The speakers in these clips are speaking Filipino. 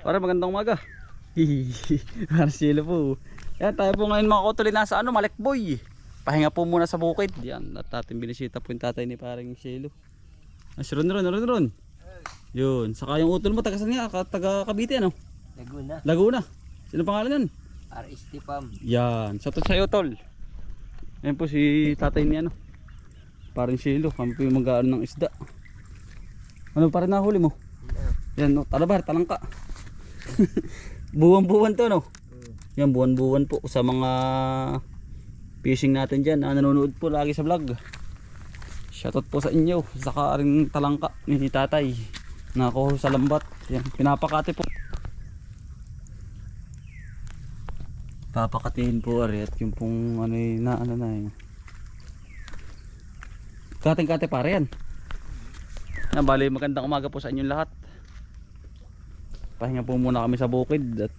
Para magandang umaga. Marcelo po. Yan, tayo po ngayon mga kutol nasa ano, Malikboy. Pahinga po muna sa bukid. Yan, at ating binisita po yung tatay ni paring Marcelo. Si Ron. Yun, saka yung utol mo, taga saan nga? Taga Cavite ano? Laguna. Sino pangalan yan? RST Pam. Yan, sa to sa'yo tol. Yan po si tatay ni ano, paring Marcelo. Kami po yung mag-aano ng isda. Ano pa rin nahuli mo? Yan, no, talabar, talangka. Buwan-buwan to no. Yan, buwan-buwan po sa mga fishing natin dyan na nanonood po lagi sa vlog. Shoutout po sa inyo. Saka rin talangka ni tatay nako sa lambat. Yan, pinapakati po. Papakatiin po ari at yung pong ano na ano na yun. Kating-kate pare yan. Yan, bali magandang umaga po sa inyong lahat. Pahinga po muna kami sa bukid at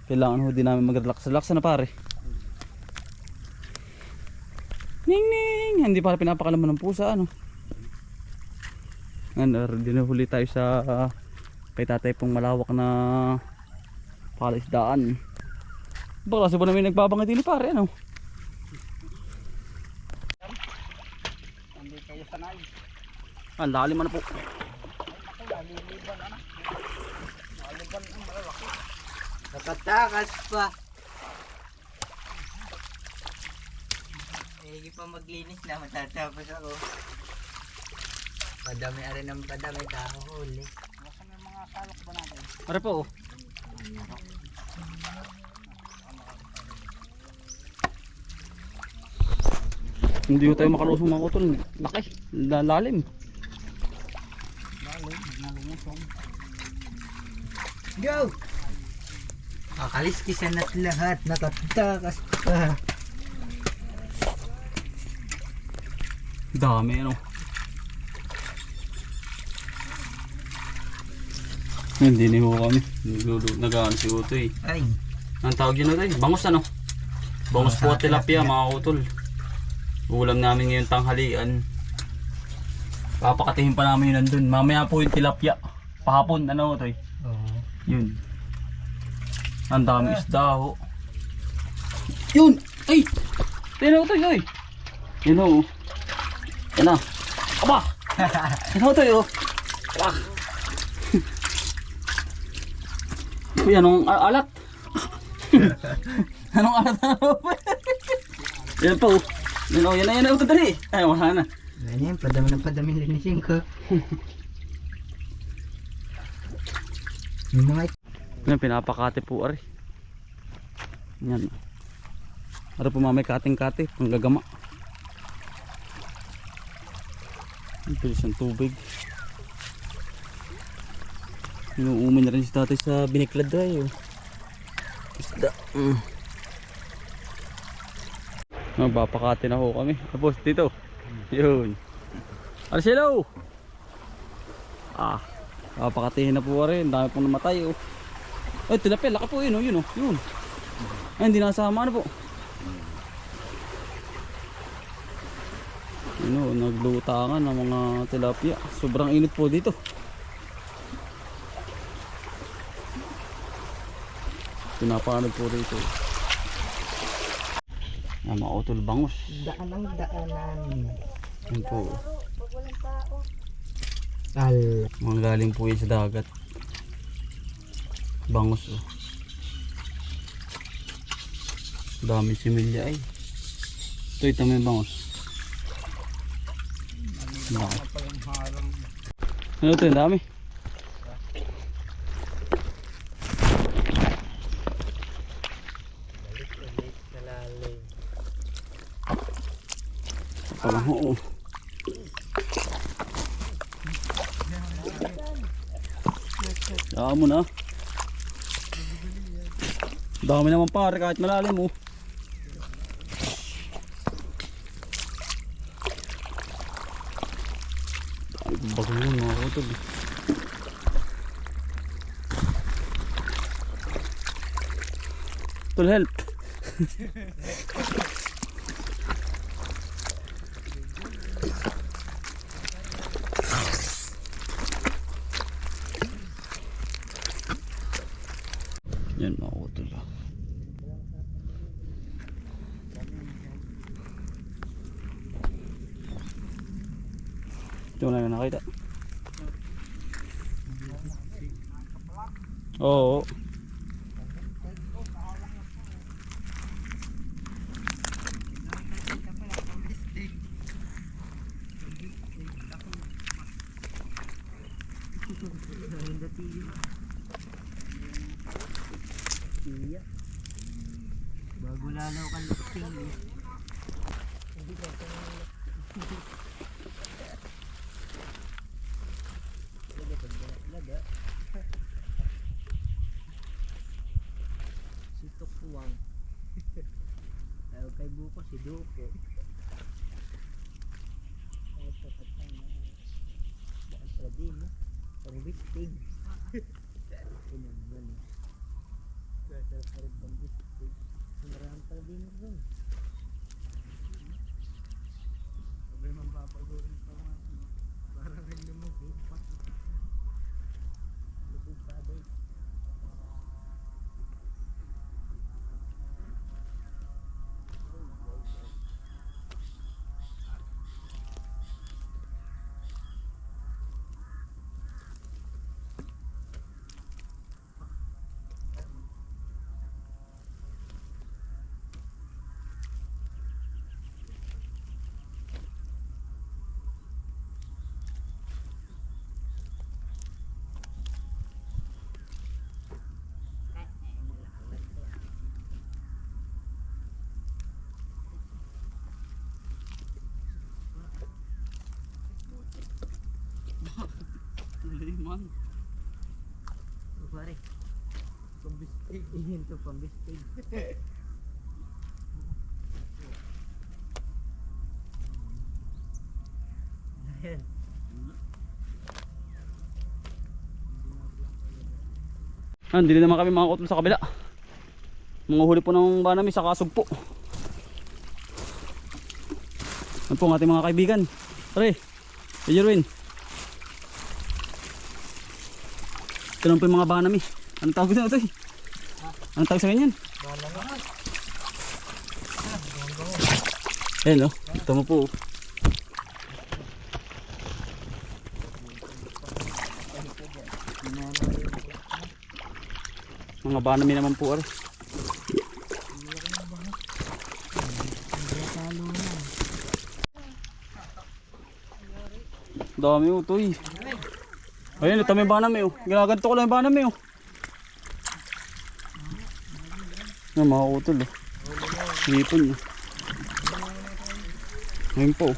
kailangan ho din namin mag-relax na pare. Ning hindi para pinapakalaman ng pusa ano. Dinahuli tayo sa kay tatay pong malawak na palaisdaan. Baka kasi po namin nagbabangay din pare ano. Hindi kayo sanay. Ang lalim ano po. Nakatakas pa. Hindi pa maglinis na matatapos ako. Padami rin ng padami kahuli. Nasaan yung mga salok ba natin? Pare po oh. Hindi tayo makalusong mga utol. Laki, lalim. Go! Kakaliskisan at lahat. Nakatakas pa. Dami ano. Hindi ni ho kami. Nag-ano si Utoy. Ay. Ang tawag yun natin? Bangus ano? Bangus po at tilapia mga utol. Ulam namin ngayon tanghalian. Papakatihin pa namin yun nandun. Mamaya po yung tilapia. Pahapon ano Utoy? Oo. Yun. Ang dami isda ho. Yun! Ay! Tignan Utoy oy! Yun ho. Yan na. Aba! Yan Utoy oh. Aba! Uy, anong alat? Anong alat na ho? Yan po. Yan o, yan na ito dali. Ay, wala na. Ganyan, padami linisin ko. Yung mga Yan, pinapakate po ari. Yan. Ari po mamay kating-kate, panggagama. Ang bilis ng tubig. Inuumi na rin si tatay sa biniklad dry. Isda. Mapapakate na ho kami. Tapos dito. Yun. Marcelo! Papakatihin na po rin. Dami pong namatay oh. Ay, tilapia. Laki po yun oh. Yun oh. Yun. Ay, hindi nasama ano po. Yun oh. Naglutangan ng mga tilapia. Sobrang init po dito. Pinapaano po rito. Mga utol bangus. daanan. Yan po. Al. Mga galing po yun sa dagat. Bangus oh. Dami similya ay. Ito itama yung bangus. Ano ito yung dami? Oo. Dami na. Dami naman pare kahit malalim oh. Dami bago yun mga utol. Tol help. Yan mga utol. Ito na nakita. Oo. Iya. Bago lalaw ka lasing eh. Laga. Si Tukwang. Ayaw kay buko si Duko. Ay, patay na. Daan sa din. Pang-bistig. Pinagban. Kaya sa rin pang-bistig. Marami pa din rin. Sabi man papagurin pa mga parang lumubog pa. Lubog pa doon. Man. Pare. Pambistig. Iyan to pambistig. Ayan. Hindi naman kami mga utol sa kabila. Mga huli po ng banami sa kasugpo. Yan po ang ating mga kaibigan. Pare, Jerwin. Ito lang po yung mga banami. Anong tawag na ito eh? Anong tawag sa ganyan? Ayan o, ito mo po. Mga banami naman po. Dami utoy. Ayun, ito may banami oh. Ginaganto ko lang yung banami oh. Yan mga utol oh. Hipon oh. Ayun po.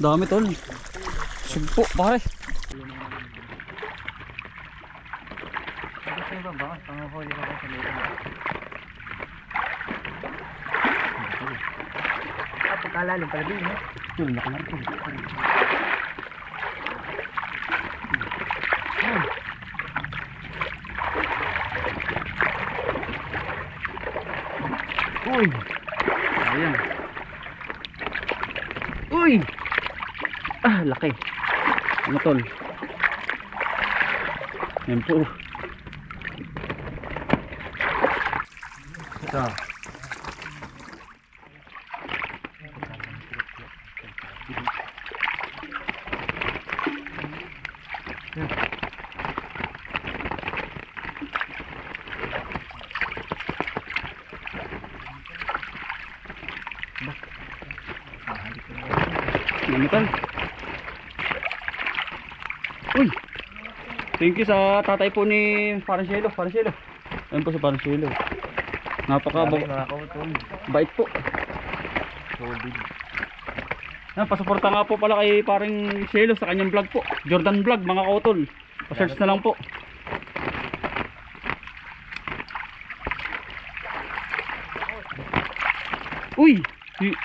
Dami tol. Sugpo pare. Gusto ba ba? Panguhuli ka ba sa loob? Pagkalalim pala din eh. Yun, laki na ito. Uy! Ayan. Uy! Ah, laki. Ano tol? Yan po. Ito. Ano tol? Uy! Thank you sa tatay po ni Parancelo. Parancelo. Ayun po si Parancelo. Napaka bait po. Solid. Pasuporta nga po pala kay paring Cielo sa kanyang vlog po. Jordan Vlog mga kautol. Pa-search na lang po. Uy!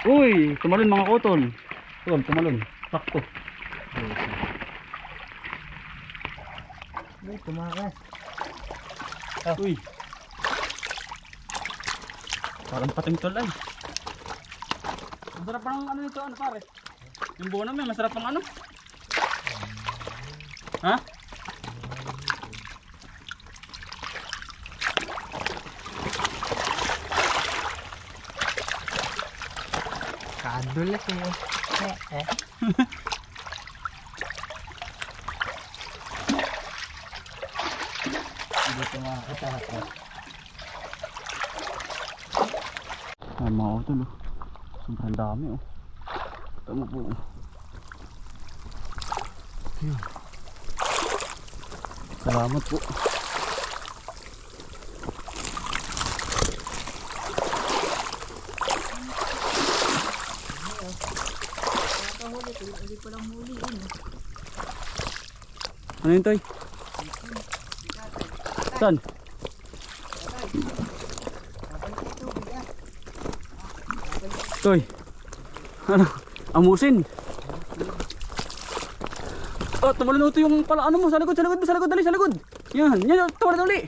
Uy! Tumalon mga kotol. Tumalon. Sakto. May tumakas. Uy! Parang pating tol ay. Masarap pa ng ano nito, ano pare? Yung buo namin, masarap pang ano? Ha? Kadulas eh. Hindi tumakas. Ay mga utol oh. Sobrang dami oh. Tama po oh. Ayun. Salamat po. Ano yun, Toy? Saan? Toy. Ano? Amusin. Oh, tumalon ito yung pala ano mo sa likod, dali sa likod. Yan, tumalon uli.